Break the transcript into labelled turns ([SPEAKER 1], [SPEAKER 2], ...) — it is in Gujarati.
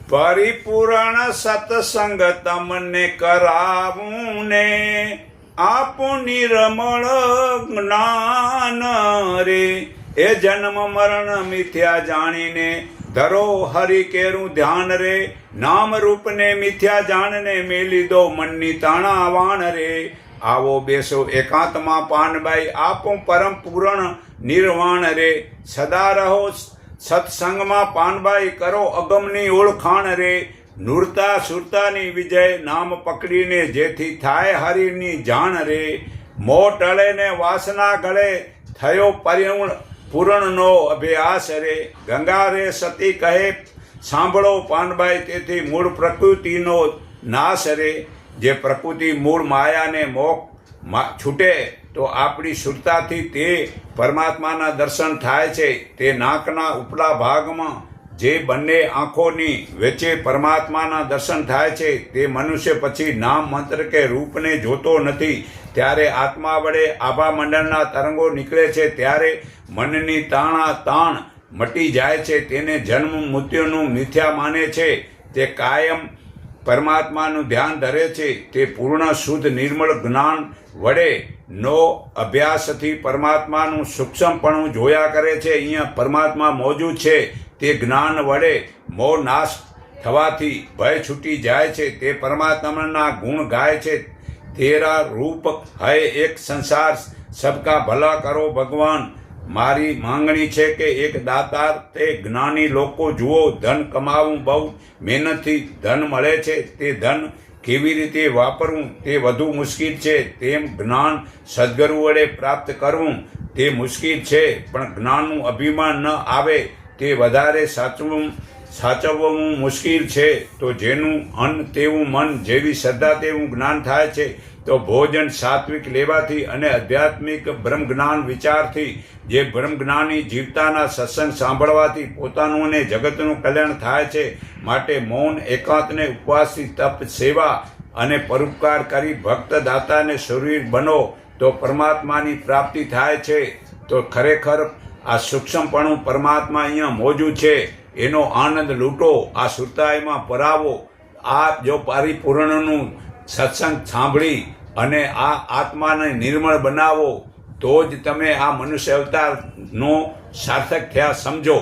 [SPEAKER 1] પરિપૂર્ણ સત્સંગ તમને કરાવું ને આપું નિર્મળ જ્ઞાન રે. એ જન્મ મરણ મિથ્યા જાણીને ધરો હરિ કેરું ધ્યાન રે. નામ રૂપને મિથ્યા જાણને મેલી દો મનની તાણા વાણ રે. આવો બેસો એકાંતમાં પાનબાઈ આપો પરમ પૂરણ નિર્વાણ રે. સદા રહો સત્સંગમાં પાનબાઈ કરો અગમની ઓળખાણ રે. નૂરતા સુરતાની વિજય નામ પકડીને જેથી થાય હરિની જાણ રે. મોહ ટળે ને વાસના ગળે થયો પૂરણનો અભ્યાસ રે. ગંગા રે સતી કહે સાંભળો પાનબાઈ તેથી મૂળ પ્રકૃતિનો નાશ રે. જે પ્રકૃતિ મૂળ માયાને મોહ છૂટે તો આપણી સુરતાથી તે પરમાત્માના દર્શન થાય છે. તે નાકના ઉપલા ભાગમાં જે બંને આંખોની વચ્ચે પરમાત્માના દર્શન થાય છે તે મનુષ્ય પછી નામ મંત્ર કે રૂપને જોતો નથી. ત્યારે આત્મા વડે આભા મંડળના તરંગો નીકળે છે ત્યારે મનની તાણા તાણ મટી જાય છે. તેને જન્મ મૃત્યુનું મિથ્યા માને છે. તે કાયમ પરમાત્માનું ધ્યાન ધરે છે. તે પૂર્ણ શુદ્ધ નિર્મળ જ્ઞાન વડે નો અભ્યાસથી પરમાત્માનું સૂક્ષ્મપણું જોયા કરે છે. અહીંયા પરમાત્મા મોજૂદ છે. તે જ્ઞાન વડે મોહ નાશ થવાથી ભય છૂટી જાય છે. તે પરમાત્માના ગુણ ગાય છે. તેરા રૂપ હૈ એક સંસાર સબકા ભલા કરો ભગવાન. મારી માંગણી છે કે એક દાતાર તે જ્ઞાની લોકો જુઓ. ધન કમાવું બહુ મહેનતથી ધન મળે છે. તે ધન કેવી રીતે વાપરવું તે વધુ મુશ્કેલ છે. તેમ જ્ઞાન સદગુરુ વડે પ્રાપ્ત કરવું તે મુશ્કેલ છે. પણ જ્ઞાનનું અભિમાન ન આવે તે વધારે સાચવવું મુશ્કેલ છે. તો જેનું અન્ન તેવું મન, જેવી શ્રદ્ધા તેવું જ્ઞાન થાય છે. તો ભોજન સાત્વિક લેવાથી અને આધ્યાત્મિક બ્રહ્મજ્ઞાન વિચારથી જે બ્રહ્મજ્ઞાની જીવતાના સત્સંગ સાંભળવાથી પોતાનું અને જગતનું કલ્યાણ થાય છે. માટે મૌન એકાંતને ઉપવાસથી તપ સેવા અને પરોપકાર કરી ભક્ત દાતાને શરીર બનો તો પરમાત્માની પ્રાપ્તિ થાય છે. તો ખરેખર આ સૂક્ષ્મપણું પરમાત્મા અહીંયા મોજૂદ છે. એનો આનંદ લૂંટો. આ સુરતાઈમાં પરાવો. આ જો પરિપૂર્ણનું સત્સંગ સાંભળી અને આ આત્માને નિર્મળ બનાવો તો જ તમે આ મનુષ્ય અવતારનો સાર્થક થયા સમજો.